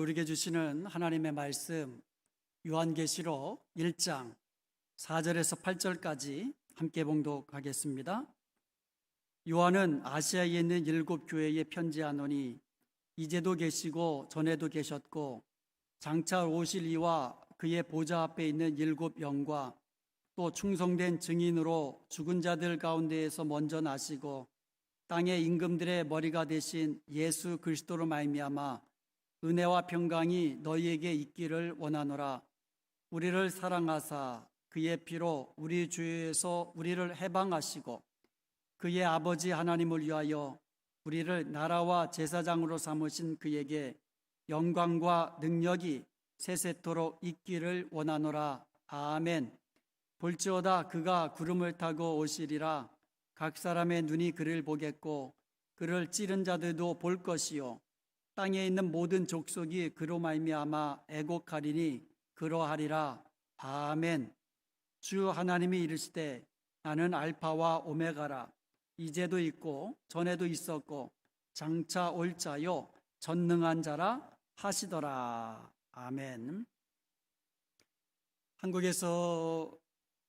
우리에게 주시는 하나님의 말씀 요한계시록 1장 4절에서 8절까지 함께 봉독하겠습니다. 요한은 아시아에 있는 7교회에 편지하노니 이제도 계시고 전에도 계셨고 장차 오실 이와 그의 보좌 앞에 있는 7영과 또 충성된 증인으로 죽은 자들 가운데에서 먼저 나시고 땅의 임금들의 머리가 되신 예수 그리스도로 말미암아 은혜와 평강이 너희에게 있기를 원하노라. 우리를 사랑하사 그의 피로 우리 죄에서 우리를 해방하시고 그의 아버지 하나님을 위하여 우리를 나라와 제사장으로 삼으신 그에게 영광과 능력이 세세토록 있기를 원하노라. 아멘. 볼지어다 그가 구름을 타고 오시리라. 각 사람의 눈이 그를 보겠고 그를 찌른 자들도 볼 것이요 땅에 있는 모든 족속이 그로 말미암아 애곡하리니 그러하리라. 아멘. 주 하나님이 이르시되 나는 알파와 오메가라. 이제도 있고 전에도 있었고 장차 올 자요 전능한 자라 하시더라. 아멘. 한국에서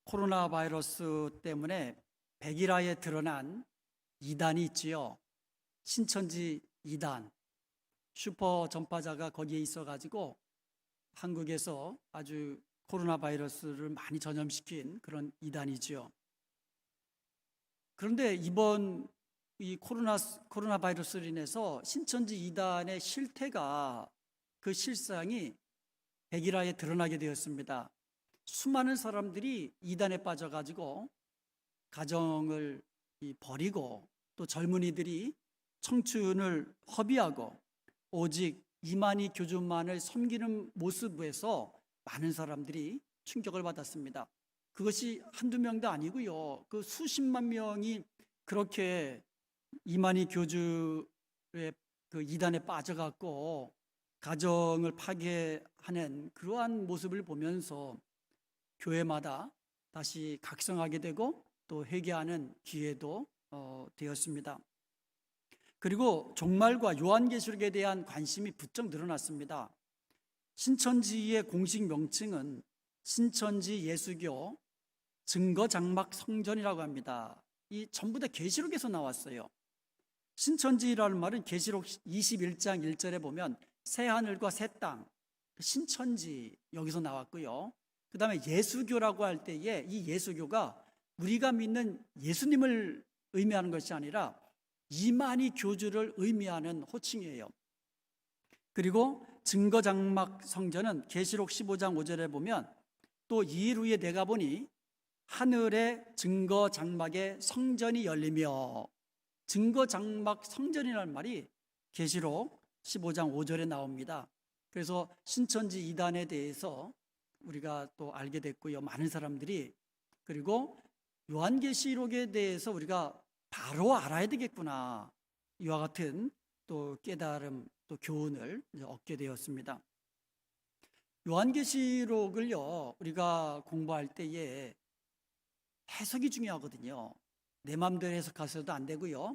코로나 바이러스 때문에 백일화에 드러난 이단이 있지요. 신천지 이단. 슈퍼 전파자가 거기에 있어가지고 한국에서 아주 코로나 바이러스를 많이 전염시킨 그런 이단이지요. 그런데 이번 이 코로나 바이러스로 인해서 신천지 이단의 실태가 그 실상이 백일화에 드러나게 되었습니다. 수많은 사람들이 이단에 빠져가지고 가정을 버리고 또 젊은이들이 청춘을 허비하고 오직 이만희 교주만을 섬기는 모습에서 많은 사람들이 충격을 받았습니다. 그것이 한두 명도 아니고요. 그 수십만 명이 그렇게 이만희 교주의 그 이단에 빠져갖고 가정을 파괴하는 그러한 모습을 보면서 교회마다 다시 각성하게 되고 또 회개하는 기회도 되었습니다. 그리고 종말과 요한계시록에 대한 관심이 부쩍 늘어났습니다. 신천지의 공식 명칭은 신천지 예수교 증거장막 성전이라고 합니다. 이 전부 다 계시록에서 나왔어요. 신천지라는 말은 계시록 21장 1절에 보면 새 하늘과 새 땅, 신천지 여기서 나왔고요. 그 다음에 예수교라고 할 때에 이 예수교가 우리가 믿는 예수님을 의미하는 것이 아니라 이만희 교주를 의미하는 호칭이에요. 그리고 증거장막 성전은 계시록 15장 5절에 보면 또 2일 후에 내가 보니 하늘의 증거장막에 성전이 열리며, 증거장막 성전이라는 말이 계시록 15장 5절에 나옵니다. 그래서 신천지 이단에 대해서 우리가 또 알게 됐고요. 많은 사람들이. 그리고 요한계시록에 대해서 우리가 바로 알아야 되겠구나, 이와 같은 또 깨달음, 또 교훈을 얻게 되었습니다. 요한계시록을요 우리가 공부할 때에 해석이 중요하거든요. 내 마음대로 해석해서도 안 되고요,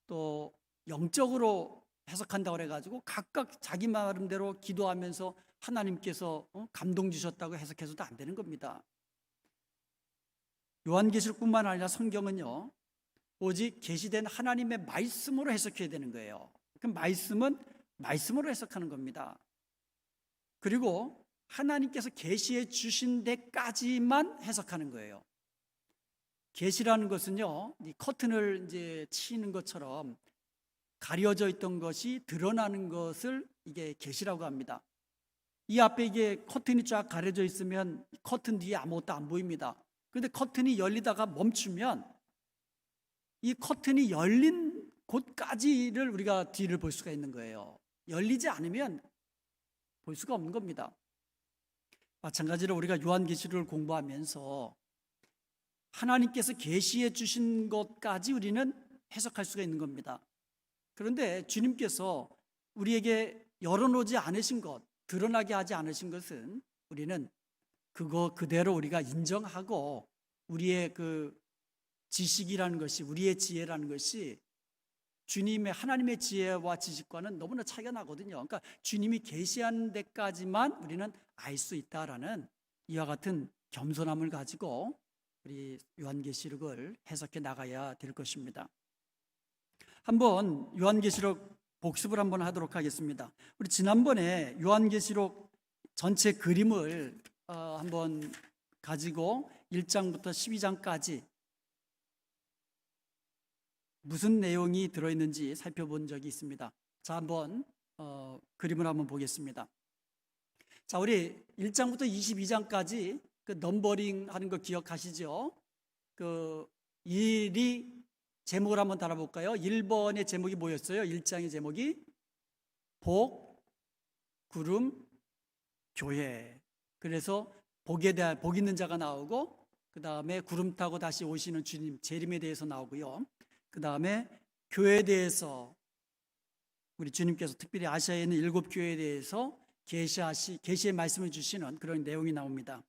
또 영적으로 해석한다고 해가지고 각각 자기 마음대로 기도하면서 하나님께서 감동 주셨다고 해석해서도 안 되는 겁니다. 요한계시록뿐만 아니라 성경은요 오직 계시된 하나님의 말씀으로 해석해야 되는 거예요. 그 말씀은 말씀으로 해석하는 겁니다. 그리고 하나님께서 계시해 주신 데까지만 해석하는 거예요. 계시라는 것은요, 이 커튼을 이제 치는 것처럼 가려져 있던 것이 드러나는 것을 이게 계시라고 합니다. 이 앞에 이게 커튼이 쫙 가려져 있으면 커튼 뒤에 아무것도 안 보입니다. 그런데 커튼이 열리다가 멈추면 이 커튼이 열린 곳까지를 우리가 뒤를 볼 수가 있는 거예요. 열리지 않으면 볼 수가 없는 겁니다. 마찬가지로 우리가 요한계시록을 공부하면서 하나님께서 계시해 주신 것까지 우리는 해석할 수가 있는 겁니다. 그런데 주님께서 우리에게 열어놓지 않으신 것, 드러나게 하지 않으신 것은 우리는 그거 그대로 우리가 인정하고 우리의 그 지식이라는 것이, 우리의 지혜라는 것이 주님의 하나님의 지혜와 지식과는 너무나 차이가 나거든요. 그러니까 주님이 계시한 데까지만 우리는 알 수 있다라는 이와 같은 겸손함을 가지고 우리 요한계시록을 해석해 나가야 될 것입니다. 한번 요한계시록 복습을 한번 하도록 하겠습니다. 우리 지난번에 요한계시록 전체 그림을 한번 가지고 1장부터 12장까지 무슨 내용이 들어있는지 살펴본 적이 있습니다. 자, 한번 그림을 한번 보겠습니다. 자, 우리 1장부터 22장까지 그 넘버링 하는 거 기억하시죠? 그 일이 제목을 한번 달아볼까요? 1번의 제목이 뭐였어요? 1장의 제목이 복, 구름, 교회. 그래서 복에 대한 복 있는 자가 나오고, 그 다음에 구름 타고 다시 오시는 주님 재림에 대해서 나오고요. 그 다음에 교회에 대해서 우리 주님께서 특별히 아시아에 있는 7 교회에 대해서 계시의 말씀을 주시는 그런 내용이 나옵니다.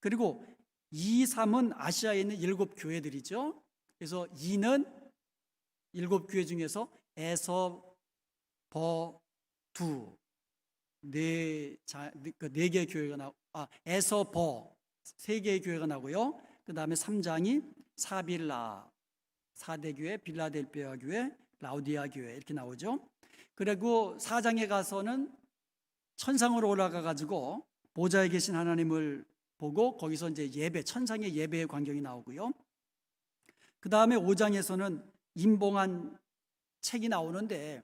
그리고 2, 3은 아시아에 있는 7 교회들이죠. 그래서 2는 7 교회 중에서 에서, 버, 두, 네 개의 교회가 에서, 버, 3개의 교회가 나고요. 그 다음에 3장이 사빌라, 4대 교회, 빌라델비아 교회, 라우디아 교회 이렇게 나오죠. 그리고 4장에 가서는 천상으로 올라가 가지고 보좌에 계신 하나님을 보고 거기서 이제 예배, 천상의 예배의 광경이 나오고요. 그 다음에 5장에서는 임봉한 책이 나오는데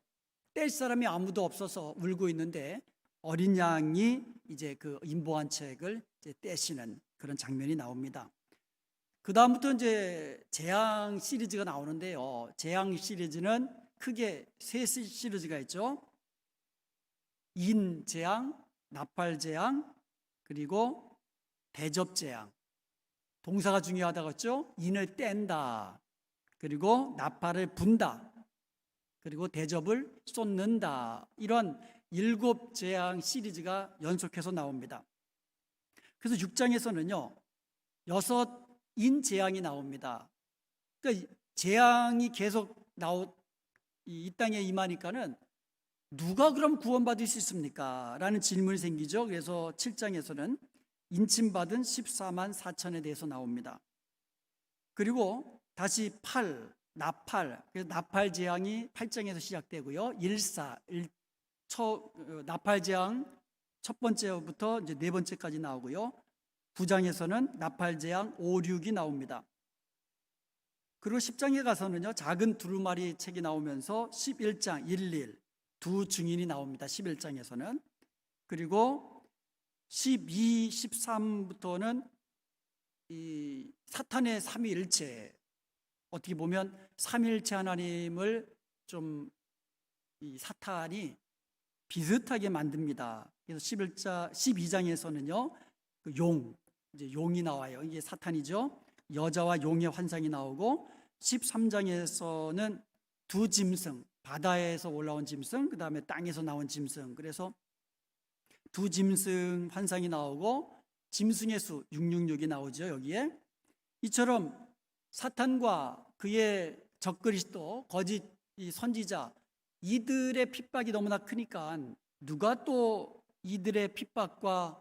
뗄 사람이 아무도 없어서 울고 있는데 어린 양이 이제 그 임봉한 책을 이제 떼시는 그런 장면이 나옵니다. 그 다음부터 이제 재앙 시리즈가 나오는데요. 재앙 시리즈는 크게 3 시리즈가 있죠. 인재앙, 나팔재앙, 그리고 대접재앙. 동사가 중요하다고 했죠. 인을 뗀다, 그리고 나팔을 분다, 그리고 대접을 쏟는다. 이런 7 재앙 시리즈가 연속해서 나옵니다. 그래서 6장에서는요 6 인재앙이 나옵니다. 그러니까 재앙이 계속 이 땅에 임하니까는 누가 그럼 구원받을 수 있습니까? 라는 질문이 생기죠. 그래서 7장에서는 인침받은 14만 4천에 대해서 나옵니다. 그리고 다시 나팔, 그래서 나팔 재앙이 8장에서 시작되고요. 나팔 재앙 첫 번째부터 이제 4번째까지 나오고요. 9장에서는 나팔 재앙 5, 6이 나옵니다. 그리고 10장에 가서는요 작은 두루마리 책이 나오면서 11장 1, 두 증인이 나옵니다. 11장에서는. 그리고 12, 13부터는 이 사탄의 삼위일체, 어떻게 보면 삼위일체 하나님을 좀 이 사탄이 비슷하게 만듭니다. 그래서 12장에서는요 그 이제 용이 나와요. 이게 사탄이죠. 여자와 용의 환상이 나오고 13장에서는 2 짐승, 바다에서 올라온 짐승, 그 다음에 땅에서 나온 짐승. 그래서 2 짐승 환상이 나오고 짐승의 수 666이 나오죠. 여기에 이처럼 사탄과 그의 적그리스도, 거짓 선지자, 이들의 핍박이 너무나 크니까 누가 또 이들의 핍박과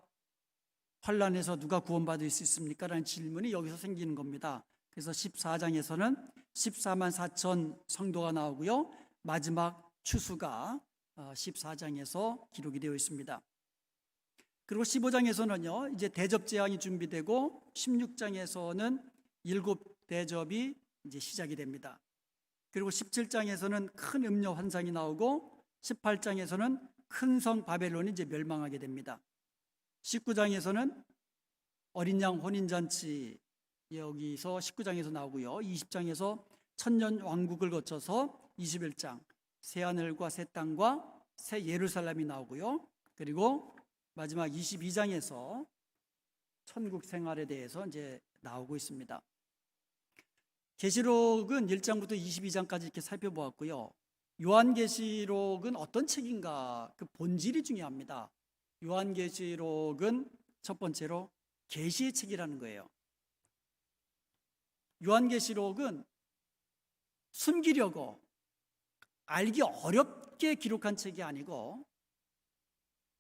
환란에서 누가 구원받을 수 있습니까? 라는 질문이 여기서 생기는 겁니다. 그래서 14장에서는 14만 4천 성도가 나오고요. 마지막 추수가 14장에서 기록이 되어 있습니다. 그리고 15장에서는요 이제 대접 재앙이 준비되고 16장에서는 7 대접이 이제 시작이 됩니다. 그리고 17장에서는 큰 음료 환상이 나오고 18장에서는 큰 성 바벨론이 이제 멸망하게 됩니다. 19장에서는 어린 양 혼인잔치, 여기서 19장에서 나오고요. 20장에서 천년 왕국을 거쳐서 21장 새하늘과 새 땅과 새 예루살렘이 나오고요. 그리고 마지막 22장에서 천국 생활에 대해서 이제 나오고 있습니다. 계시록은 1장부터 22장까지 이렇게 살펴보았고요. 요한계시록은 어떤 책인가? 그 본질이 중요합니다. 요한계시록은 첫 번째로 계시의 책이라는 거예요. 요한계시록은 숨기려고 알기 어렵게 기록한 책이 아니고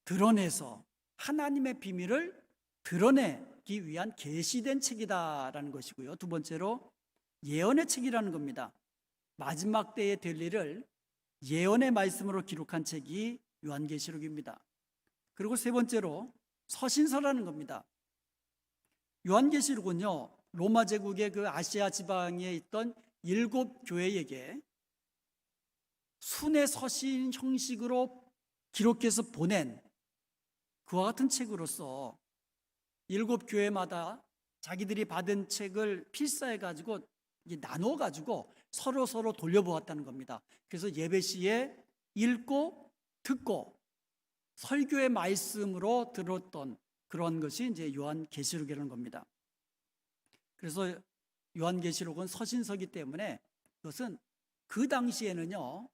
드러내서 하나님의 비밀을 드러내기 위한 계시된 책이다라는 것이고요. 두 번째로 예언의 책이라는 겁니다. 마지막 때에 될 일을 예언의 말씀으로 기록한 책이 요한계시록입니다. 그리고 세 번째로 서신서라는 겁니다. 요한계시록은요, 로마 제국의 그 아시아 지방에 있던 7교회에게 순회 서신 형식으로 기록해서 보낸 그와 같은 책으로서 7교회마다 자기들이 받은 책을 필사해가지고 나눠가지고 서로 돌려보았다는 겁니다. 그래서 예배 시에 읽고 듣고 설교의 말씀으로 들었던 그런 것이 이제 요한계시록이라는 겁니다. 그래서 요한계시록은 서신서기 때문에 그것은 그 당시에는요,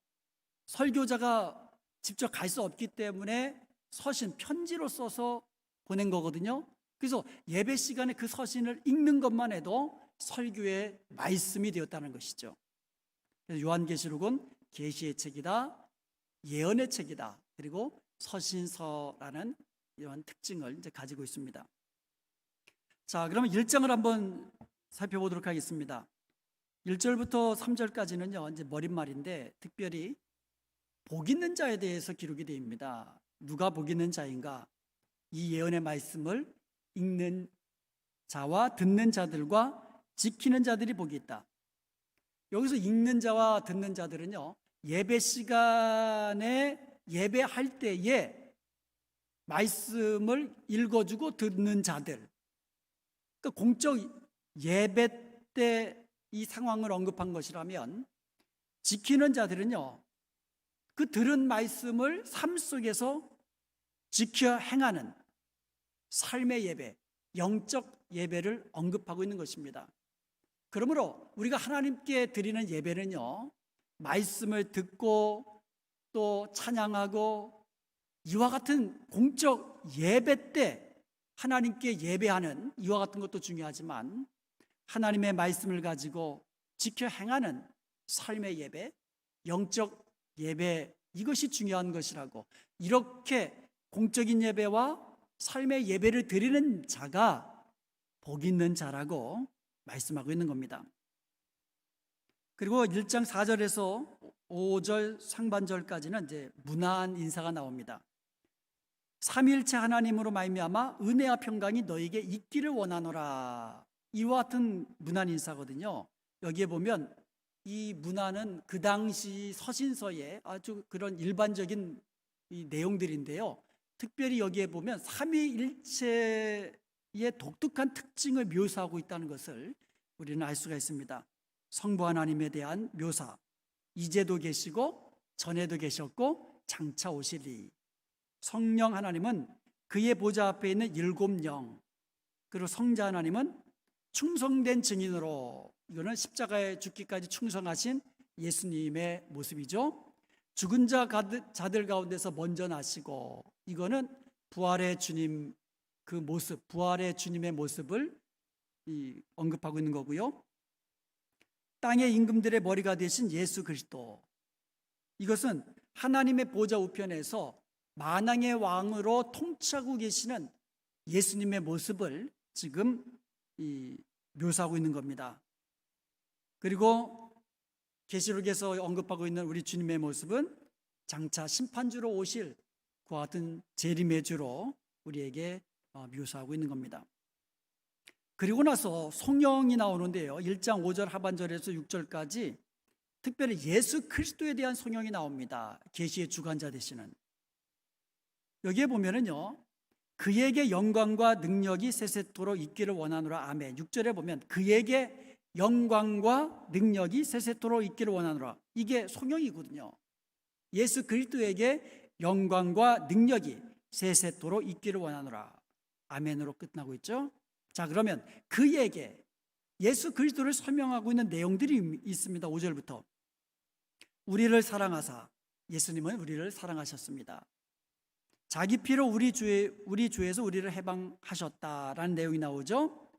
설교자가 직접 갈 수 없기 때문에 서신, 편지로 써서 보낸 거거든요. 그래서 예배 시간에 그 서신을 읽는 것만 해도 설교의 말씀이 되었다는 것이죠. 그래서 요한계시록은 계시의 책이다, 예언의 책이다, 그리고 서신서라는 이런 특징을 이제 가지고 있습니다. 자, 그러면 1장을 한번 살펴보도록 하겠습니다. 1절부터 3절까지는요, 이제 머릿말인데 특별히 복 있는 자에 대해서 기록이 됩니다. 누가 복 있는 자인가? 이 예언의 말씀을 읽는 자와 듣는 자들과 지키는 자들이 복이 있다. 여기서 읽는 자와 듣는 자들은요, 예배 시간에 예배할 때에 말씀을 읽어주고 듣는 자들, 그러니까 공적 예배 때 이 상황을 언급한 것이라면, 지키는 자들은요, 그 들은 말씀을 삶 속에서 지켜 행하는 삶의 예배, 영적 예배를 언급하고 있는 것입니다. 그러므로 우리가 하나님께 드리는 예배는요, 말씀을 듣고 또 찬양하고 이와 같은 공적 예배 때 하나님께 예배하는 이와 같은 것도 중요하지만, 하나님의 말씀을 가지고 지켜 행하는 삶의 예배, 영적 예배, 이것이 중요한 것이라고, 이렇게 공적인 예배와 삶의 예배를 드리는 자가 복 있는 자라고 말씀하고 있는 겁니다. 그리고 1장 4절에서 5절 상반절까지는 이제 문안 인사가 나옵니다. 삼위일체 하나님으로 말미암아 은혜와 평강이 너에게 있기를 원하노라. 이와 같은 문안 인사거든요. 여기에 보면 이 문안은 그 당시 서신서의 아주 그런 일반적인 이 내용들인데요. 특별히 여기에 보면 삼위일체의 독특한 특징을 묘사하고 있다는 것을 우리는 알 수가 있습니다. 성부 하나님에 대한 묘사, 이제도 계시고 전에도 계셨고 장차 오시리. 성령 하나님은 그의 보좌 앞에 있는 7영, 그리고 성자 하나님은 충성된 증인으로, 이거는 십자가에 죽기까지 충성하신 예수님의 모습이죠. 죽은 자들 가운데서 먼저 나시고, 이거는 부활의 주님 그 모습, 부활의 주님의 모습을 언급하고 있는 거고요. 땅의 임금들의 머리가 되신 예수 그리스도, 이것은 하나님의 보좌 우편에서 만왕의 왕으로 통치하고 계시는 예수님의 모습을 지금 묘사하고 있는 겁니다. 그리고 계시록에서 언급하고 있는 우리 주님의 모습은 장차 심판주로 오실 그와 같은 재림의 주로 우리에게 묘사하고 있는 겁니다. 그리고 나서 성령이 나오는데요, 1장 5절 하반절에서 6절까지 특별히 예수 그리스도에 대한 성령이 나옵니다. 계시의 주관자 되시는. 여기에 보면은요, 그에게 영광과 능력이 세세토록 있기를 원하노라. 아멘. 6절에 보면 그에게 영광과 능력이 세세토록 있기를 원하노라. 이게 성령이거든요. 예수 그리스도에게 영광과 능력이 세세토록 있기를 원하노라. 아멘으로 끝나고 있죠. 자, 그러면 그에게 예수 그리스도를 설명하고 있는 내용들이 있습니다. 5절부터 우리를 사랑하사, 예수님은 우리를 사랑하셨습니다. 자기 피로 우리 죄에서 우리를 해방하셨다라는 내용이 나오죠.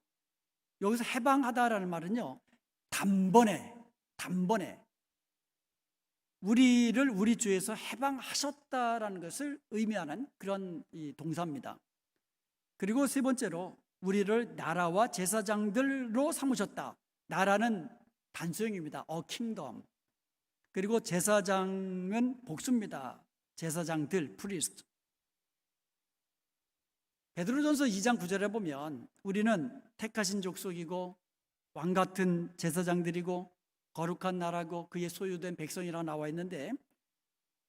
여기서 해방하다라는 말은요, 단번에 우리를 우리 죄에서 해방하셨다라는 것을 의미하는 그런 이 동사입니다. 그리고 세 번째로 우리를 나라와 제사장들로 삼으셨다. 나라는 단수형입니다. kingdom. 그리고 제사장은 복수입니다. 제사장들, priest. 베드로전서 2장 9절에 보면 우리는 택하신 족속이고 왕 같은 제사장들이고 거룩한 나라고 그의 소유된 백성이라고 나와 있는데,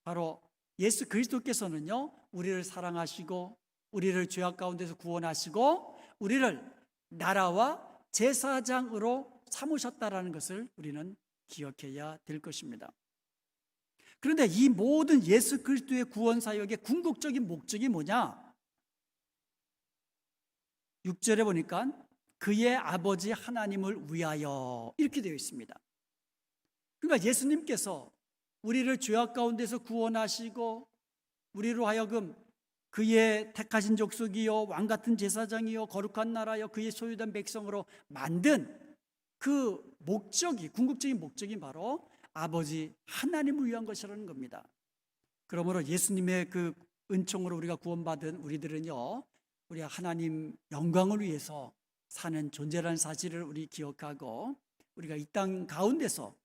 바로 예수 그리스도께서는요, 우리를 사랑하시고 우리를 죄악 가운데서 구원하시고 우리를 나라와 제사장으로 삼으셨다라는 것을 우리는 기억해야 될 것입니다. 그런데 이 모든 예수 그리스도의 구원 사역의 궁극적인 목적이 뭐냐? 6절에 보니까 그의 아버지 하나님을 위하여 이렇게 되어 있습니다. 그러니까 예수님께서 우리를 죄악 가운데서 구원하시고 우리로 하여금 그의 택하신 족속이요 왕 같은 제사장이요 거룩한 나라요 그의 소유된 백성으로 만든 그 목적이, 궁극적인 목적이 바로 아버지 하나님을 위한 것이라는 겁니다. 그러므로 예수님의 그 은총으로 우리가 구원받은 우리들은요, 우리 하나님 영광을 위해서 사는 존재라는 사실을 우리 기억하고, 우리가 이 땅 가운데서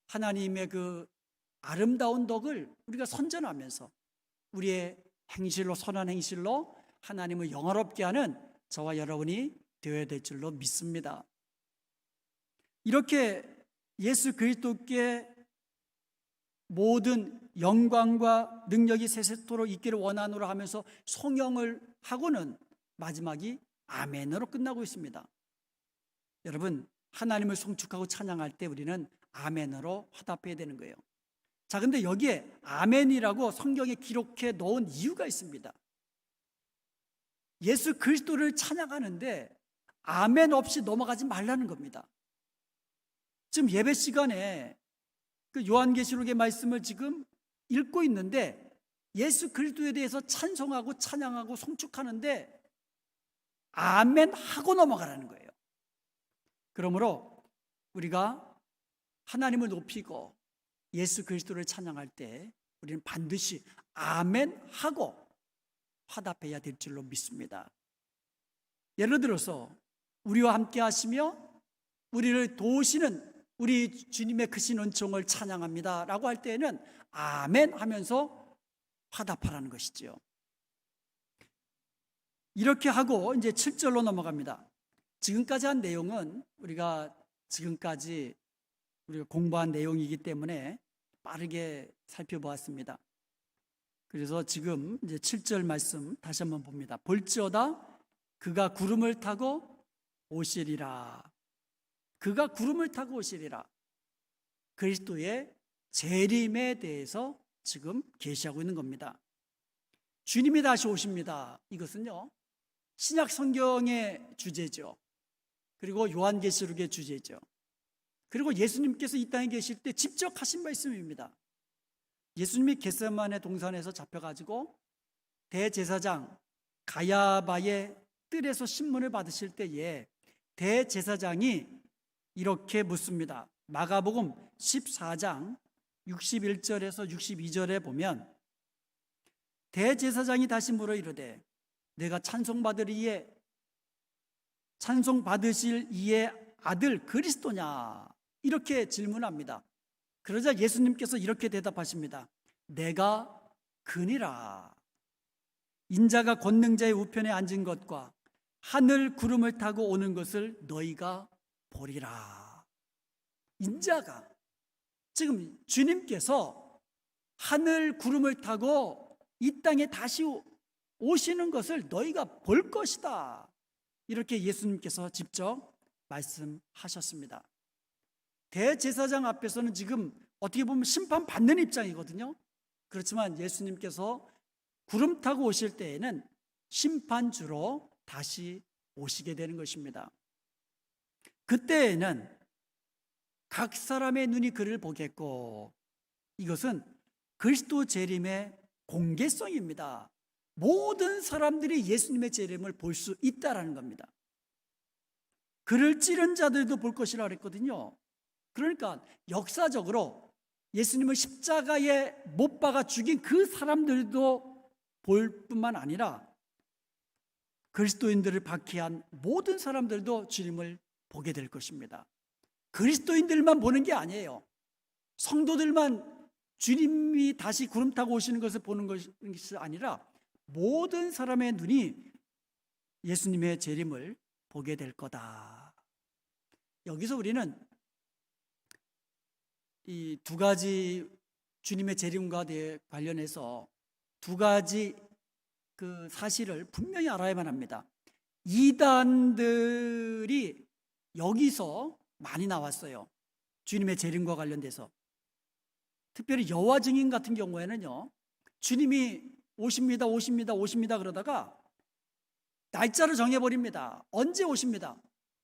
하나님의 그 아름다운 덕을 우리가 선전하면서 우리의 행실로, 선한 행실로 하나님을 영화롭게 하는 저와 여러분이 되어야 될 줄로 믿습니다. 이렇게 예수 그리스도께 모든 영광과 능력이 세세토록 있기를 원하노라 하면서 송영을 하고는 마지막이 아멘으로 끝나고 있습니다. 여러분, 하나님을 송축하고 찬양할 때 우리는 아멘으로 화답해야 되는 거예요. 자, 근데 여기에 아멘이라고 성경에 기록해 놓은 이유가 있습니다. 예수 그리스도를 찬양하는데 아멘 없이 넘어가지 말라는 겁니다. 지금 예배 시간에 그 요한계시록의 말씀을 지금 읽고 있는데 예수 그리스도에 대해서 찬송하고 찬양하고 송축하는데 아멘 하고 넘어가라는 거예요. 그러므로 우리가 하나님을 높이고 예수 그리스도를 찬양할 때 우리는 반드시 아멘 하고 화답해야 될 줄로 믿습니다. 예를 들어서 우리와 함께 하시며 우리를 도우시는 우리 주님의 크신 은총을 찬양합니다 라고 할 때에는 아멘 하면서 화답하라는 것이죠. 이렇게 하고 이제 7절로 넘어갑니다. 지금까지 한 내용은 우리가 공부한 내용이기 때문에 빠르게 살펴보았습니다. 그래서 지금 이제 7절 말씀 다시 한번 봅니다. 볼지어다 그가 구름을 타고 오시리라. 그가 구름을 타고 오시리라. 그리스도의 재림에 대해서 지금 계시하고 있는 겁니다. 주님이 다시 오십니다. 이것은요, 신약 성경의 주제죠. 그리고 요한계시록의 주제죠. 그리고 예수님께서 이 땅에 계실 때 직접 하신 말씀입니다. 예수님이 겟세마네 동산에서 잡혀가지고 대제사장 가야바의 뜰에서 신문을 받으실 때에 대제사장이 이렇게 묻습니다. 마가복음 14장 61절에서 62절에 보면 대제사장이 다시 물어 이르되 내가 찬송받으실 이의 아들 그리스도냐 이렇게 질문합니다. 그러자 예수님께서 이렇게 대답하십니다. 내가 그니라. 인자가 권능자의 우편에 앉은 것과 하늘 구름을 타고 오는 것을 너희가 보리라. 인자가, 지금 주님께서 하늘 구름을 타고 이 땅에 다시 오시는 것을 너희가 볼 것이다. 이렇게 예수님께서 직접 말씀하셨습니다. 대제사장 앞에서는 지금 어떻게 보면 심판받는 입장이거든요. 그렇지만 예수님께서 구름 타고 오실 때에는 심판주로 다시 오시게 되는 것입니다. 그때에는 각 사람의 눈이 그를 보겠고, 이것은 그리스도 재림의 공개성입니다. 모든 사람들이 예수님의 재림을 볼 수 있다라는 겁니다. 그를 찌른 자들도 볼 것이라 그랬거든요. 그러니까 역사적으로 예수님을 십자가에 못 박아 죽인 그 사람들도 볼 뿐만 아니라 그리스도인들을 박해한 모든 사람들도 주님을 보게 될 것입니다. 그리스도인들만 보는 게 아니에요. 성도들만 주님이 다시 구름 타고 오시는 것을 보는 것이 아니라 모든 사람의 눈이 예수님의 재림을 보게 될 거다. 여기서 우리는 이 두 가지 주님의 재림과 관련해서 두 가지 그 사실을 분명히 알아야만 합니다. 이단들이 여기서 많이 나왔어요. 주님의 재림과 관련돼서. 특별히 여호와 증인 같은 경우에는요, 주님이 오십니다, 오십니다, 오십니다 그러다가 날짜를 정해버립니다. 언제 오십니다.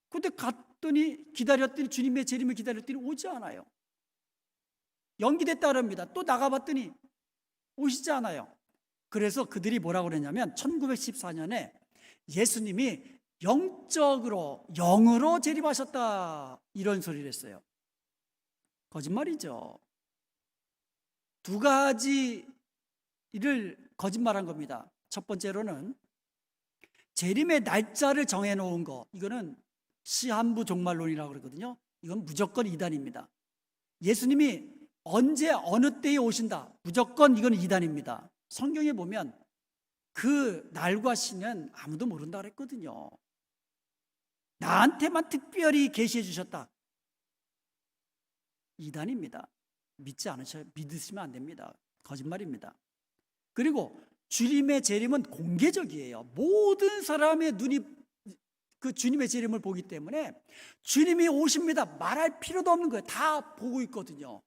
근데 갔더니 기다렸더니 주님의 재림을 기다렸더니 오지 않아요. 연기됐다 그럽니다. 또 나가봤더니 오시지 않아요. 그래서 그들이 뭐라고 그랬냐면 1914년에 예수님이 영적으로 영으로 재림하셨다 이런 소리를 했어요. 거짓말이죠. 두 가지를 거짓말한 겁니다. 첫 번째로는 재림의 날짜를 정해놓은 거, 이거는 시한부 종말론이라고 그러거든요. 이건 무조건 이단입니다. 예수님이 언제 어느 때에 오신다, 무조건 이건 이단입니다. 성경에 보면 그 날과 시는 아무도 모른다 그랬거든요. 나한테만 특별히 계시해 주셨다, 이단입니다. 믿지 않으셔요. 믿으시면 안 됩니다. 거짓말입니다. 그리고 주님의 재림은 공개적이에요. 모든 사람의 눈이 그 주님의 재림을 보기 때문에 주님이 오십니다 말할 필요도 없는 거예요. 다 보고 있거든요.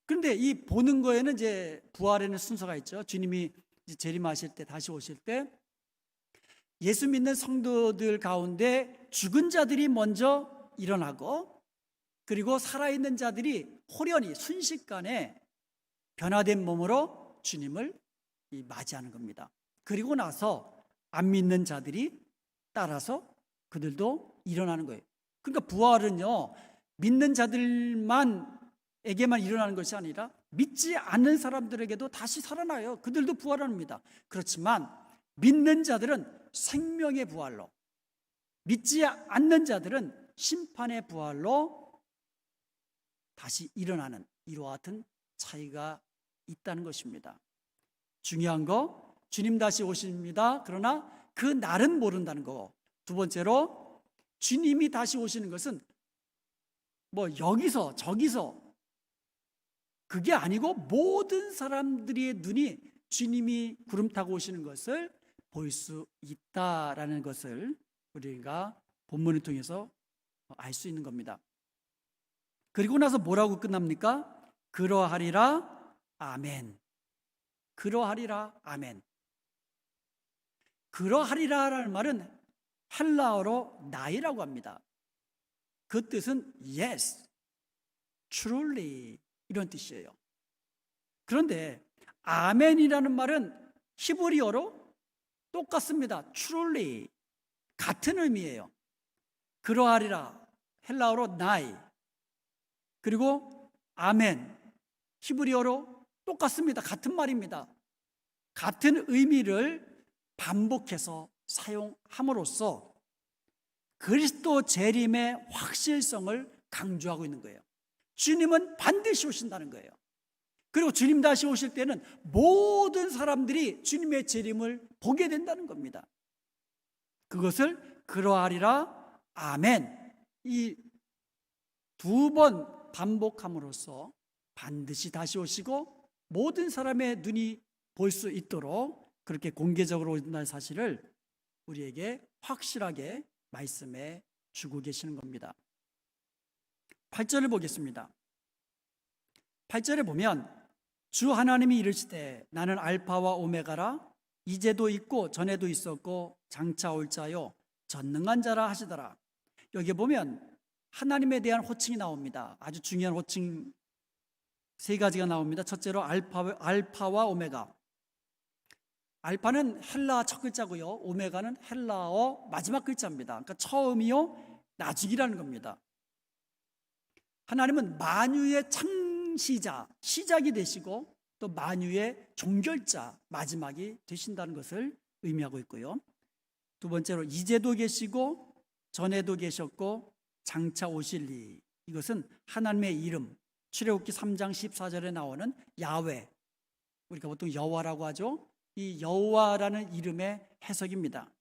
그런데 이 보는 거에는 이제 부활에는 순서가 있죠. 주님이 이제 재림하실 때, 다시 오실 때 예수 믿는 성도들 가운데 죽은 자들이 먼저 일어나고, 그리고 살아있는 자들이 호련히 순식간에 변화된 몸으로 주님을 맞이하는 겁니다. 그리고 나서 안 믿는 자들이 따라서 그들도 일어나는 거예요. 그러니까 부활은요, 믿는 자들만에게만 일어나는 것이 아니라 믿지 않는 사람들에게도 다시 살아나요. 그들도 부활합니다. 그렇지만 믿는 자들은 생명의 부활로, 믿지 않는 자들은 심판의 부활로 다시 일어나는, 이와 같은 차이가 있다는 것입니다. 중요한 거, 주님 다시 오십니다. 그러나 그 날은 모른다는 거. 두 번째로, 주님이 다시 오시는 것은 뭐 여기서 저기서 그게 아니고 모든 사람들의 눈이 주님이 구름 타고 오시는 것을 볼 수 있다라는 것을 우리가 본문을 통해서 알 수 있는 겁니다. 그리고 나서 뭐라고 끝납니까? 그러하리라 아멘. 그러하리라 아멘. 그러하리라라는 말은 헬라어로 나이라고 합니다. 그 뜻은 yes, truly 이런 뜻이에요. 그런데 아멘이라는 말은 히브리어로 똑같습니다. truly, 같은 의미예요. 그러하리라 헬라어로 나이, 그리고 아멘 히브리어로 똑같습니다. 같은 말입니다. 같은 의미를 반복해서 사용함으로써 그리스도 재림의 확실성을 강조하고 있는 거예요. 주님은 반드시 오신다는 거예요. 그리고 주님 다시 오실 때는 모든 사람들이 주님의 재림을 보게 된다는 겁니다. 그것을 그러하리라 아멘, 이 두 번 반복함으로써 반드시 다시 오시고 모든 사람의 눈이 볼 수 있도록 그렇게 공개적으로 오신다는 사실을 우리에게 확실하게 말씀해 주고 계시는 겁니다. 8절을 보겠습니다. 8절에 보면 주 하나님이 이르시되 나는 알파와 오메가라, 이제도 있고 전에도 있었고 장차 올 자요 전능한 자라 하시더라. 여기 보면 하나님에 대한 호칭이 나옵니다. 아주 중요한 호칭 세 가지가 나옵니다. 첫째로 알파와 오메가. 알파는 헬라어 첫 글자고요, 오메가는 헬라어 마지막 글자입니다. 그러니까 처음이요 나중이라는 겁니다. 하나님은 만유의 창시자, 시작이 되시고 또 만유의 종결자, 마지막이 되신다는 것을 의미하고 있고요. 두 번째로 이제도 계시고 전에도 계셨고 장차 오실 이, 이것은 하나님의 이름, 출애굽기 3장 14절에 나오는 야훼, 우리가 보통 여호와라고 하죠. 이 여호와라는 이름의 해석입니다.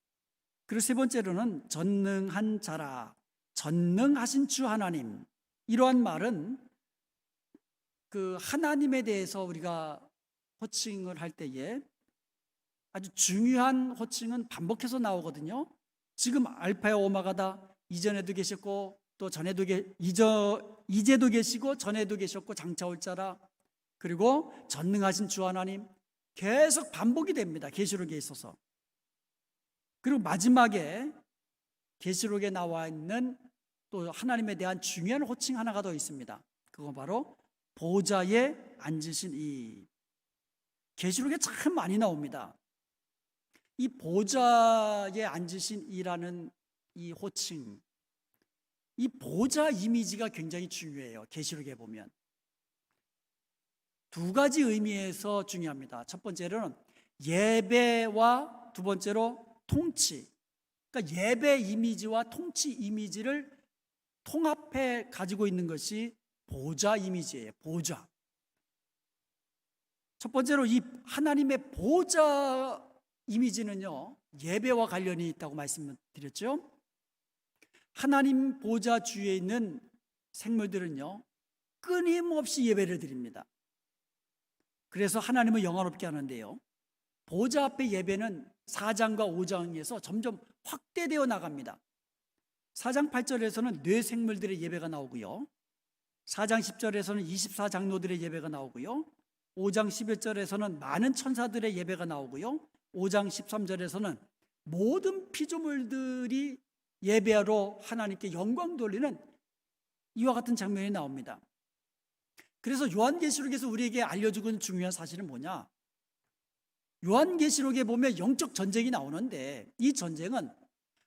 그리고 세 번째로는 전능한 자라, 전능하신 주 하나님. 이러한 말은 그 하나님에 대해서 우리가 호칭을 할 때에 아주 중요한 호칭은 반복해서 나오거든요. 지금 알파야 오마가다, 이전에도 계셨고 또 전에도 이제도 계시고 전에도 계셨고 장차 올 자라, 그리고 전능하신 주 하나님, 계속 반복이 됩니다. 계시록에 있어서. 그리고 마지막에 계시록에 나와 있는 또 하나님에 대한 중요한 호칭 하나가 더 있습니다. 그건 바로 보좌에 앉으신 이. 계시록에 참 많이 나옵니다. 이 보좌에 앉으신 이라는 이 호칭, 이 보좌 이미지가 굉장히 중요해요. 계시록에 보면 두 가지 의미에서 중요합니다. 첫 번째로는 예배와 두 번째로 통치. 그러니까 예배 이미지와 통치 이미지를 통합해 가지고 있는 것이 보좌 이미지예요. 보좌. 첫 번째로 이 하나님의 보좌 이미지는요, 예배와 관련이 있다고 말씀드렸죠. 하나님 보좌 주위에 있는 생물들은요, 끊임없이 예배를 드립니다. 그래서 하나님을 영화롭게 하는데요, 보좌 앞에 예배는 4장과 5장에서 점점 확대되어 나갑니다. 4장 8절에서는 뇌 생물들의 예배가 나오고요, 4장 10절에서는 24장로들의 예배가 나오고요, 5장 11절에서는 많은 천사들의 예배가 나오고요, 5장 13절에서는 모든 피조물들이 예배하러 하나님께 영광 돌리는 이와 같은 장면이 나옵니다. 그래서 요한계시록에서 우리에게 알려주고 있는 중요한 사실은 뭐냐? 요한계시록에 보면 영적 전쟁이 나오는데 이 전쟁은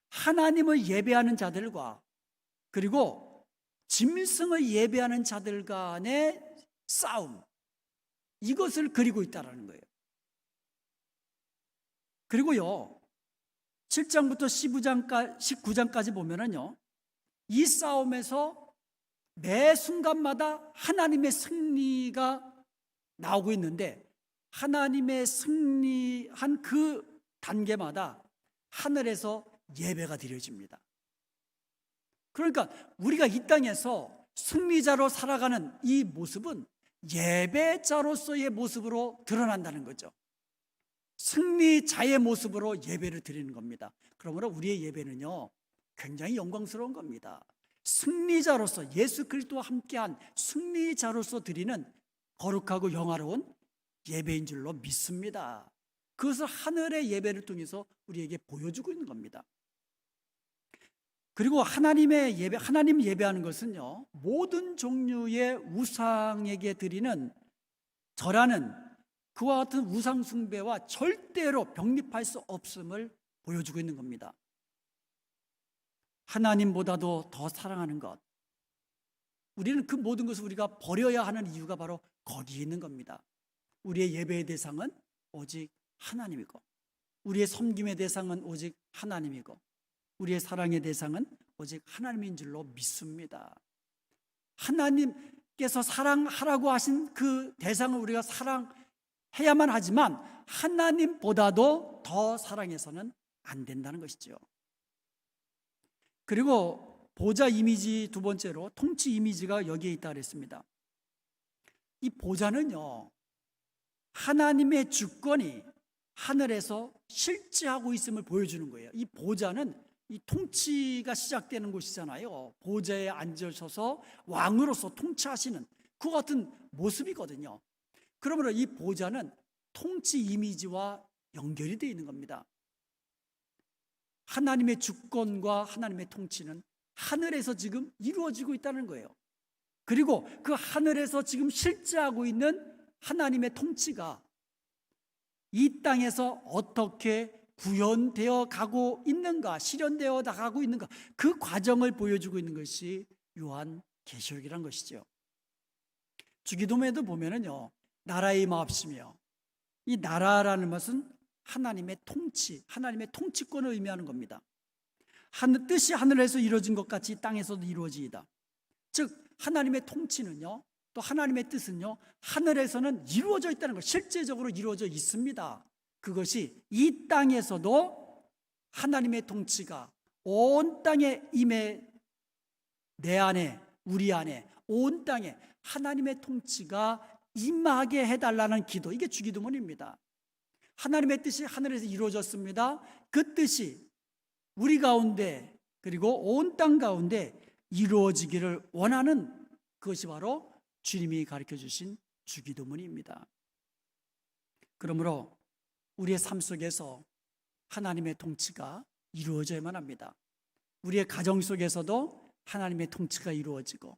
하나님을 예배하는 자들과 그리고 짐승을 예배하는 자들 간의 싸움, 이것을 그리고 있다는 거예요. 그리고요, 7장부터 19장까지 보면은요, 이 싸움에서 매 순간마다 하나님의 승리가 나오고 있는데, 하나님의 승리한 그 단계마다 하늘에서 예배가 드려집니다. 그러니까 우리가 이 땅에서 승리자로 살아가는 이 모습은 예배자로서의 모습으로 드러난다는 거죠. 승리자의 모습으로 예배를 드리는 겁니다. 그러므로 우리의 예배는요, 굉장히 영광스러운 겁니다. 승리자로서, 예수 그리스도와 함께한 승리자로서 드리는 거룩하고 영화로운 예배인 줄로 믿습니다. 그것을 하늘의 예배를 통해서 우리에게 보여주고 있는 겁니다. 그리고 하나님 예배하는 것은요, 모든 종류의 우상에게 드리는 절하는 그와 같은 우상 숭배와 절대로 병립할 수 없음을 보여주고 있는 겁니다. 하나님보다도 더 사랑하는 것, 우리는 그 모든 것을 우리가 버려야 하는 이유가 바로 거기에 있는 겁니다. 우리의 예배의 대상은 오직 하나님이고, 우리의 섬김의 대상은 오직 하나님이고, 우리의 사랑의 대상은 오직 하나님인 줄로 믿습니다. 하나님께서 사랑하라고 하신 그 대상을 우리가 사랑해야만 하지만 하나님보다도 더 사랑해서는 안 된다는 것이죠. 그리고 보좌 이미지 두 번째로 통치 이미지가 여기에 있다 그랬습니다. 이 보좌는요, 하나님의 주권이 하늘에서 실제하고 있음을 보여주는 거예요. 이 보좌는 이 통치가 시작되는 곳이잖아요. 보좌에 앉으셔서 왕으로서 통치하시는 그 같은 모습이거든요. 그러므로 이 보좌는 통치 이미지와 연결이 되어 있는 겁니다. 하나님의 주권과 하나님의 통치는 하늘에서 지금 이루어지고 있다는 거예요. 그리고 그 하늘에서 지금 실제하고 있는 하나님의 통치가 이 땅에서 어떻게 구현되어 가고 있는가, 실현되어 가고 있는가, 그 과정을 보여주고 있는 것이 요한계시록이란 것이죠. 주기도문에도 보면은요, 나라의 임하옵시며, 이 나라라는 것은 하나님의 통치, 하나님의 통치권을 의미하는 겁니다. 뜻이 하늘에서 이루어진 것 같이 땅에서도 이루어지이다. 즉 하나님의 통치는요, 또 하나님의 뜻은요, 하늘에서는 이루어져 있다는 것, 실제적으로 이루어져 있습니다. 그것이 이 땅에서도 하나님의 통치가 온 땅에 임해, 내 안에, 우리 안에, 온 땅에 하나님의 통치가 임하게 해달라는 기도, 이게 주기도문입니다. 하나님의 뜻이 하늘에서 이루어졌습니다. 그 뜻이 우리 가운데, 그리고 온 땅 가운데 이루어지기를 원하는, 그것이 바로 주님이 가르쳐 주신 주기도문입니다. 그러므로 우리의 삶 속에서 하나님의 통치가 이루어져야만 합니다. 우리의 가정 속에서도 하나님의 통치가 이루어지고,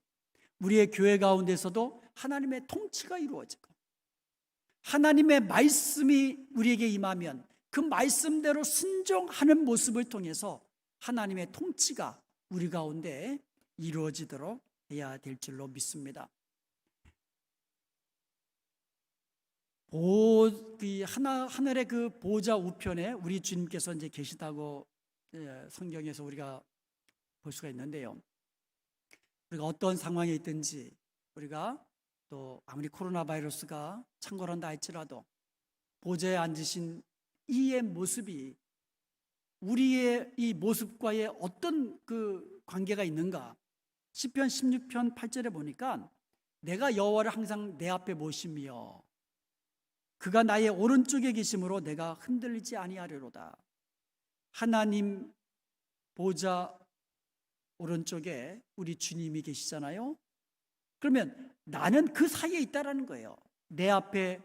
우리의 교회 가운데서도 하나님의 통치가 이루어지고, 하나님의 말씀이 우리에게 임하면 그 말씀대로 순종하는 모습을 통해서 하나님의 통치가 우리 가운데 이루어지도록 해야 될 줄로 믿습니다. 하늘의 그 보좌 우편에 우리 주님께서 이제 계시다고 성경에서 우리가 볼 수가 있는데요. 우리가 어떤 상황에 있든지, 우리가 또 아무리 코로나 바이러스가 창궐한다 할지라도 보좌에 앉으신 이의 모습이 우리의 이 모습과의 어떤 그 관계가 있는가? 시편 16편 8절에 보니까 내가 여호와를 항상 내 앞에 모시며 그가 나의 오른쪽에 계심으로 내가 흔들리지 아니하리로다. 하나님 보좌 오른쪽에 우리 주님이 계시잖아요. 그러면 나는 그 사이에 있다라는 거예요. 내 앞에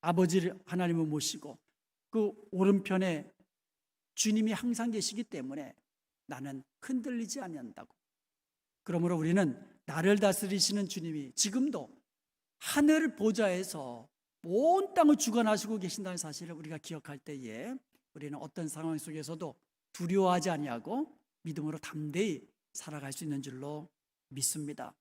아버지를, 하나님을 모시고 그 오른편에 주님이 항상 계시기 때문에 나는 흔들리지 아니한다고. 그러므로 우리는 나를 다스리시는 주님이 지금도 하늘 보좌에서 온 땅을 주관하시고 계신다는 사실을 우리가 기억할 때에 우리는 어떤 상황 속에서도 두려워하지 아니하고 믿음으로 담대히 살아갈 수 있는 줄로 믿습니다.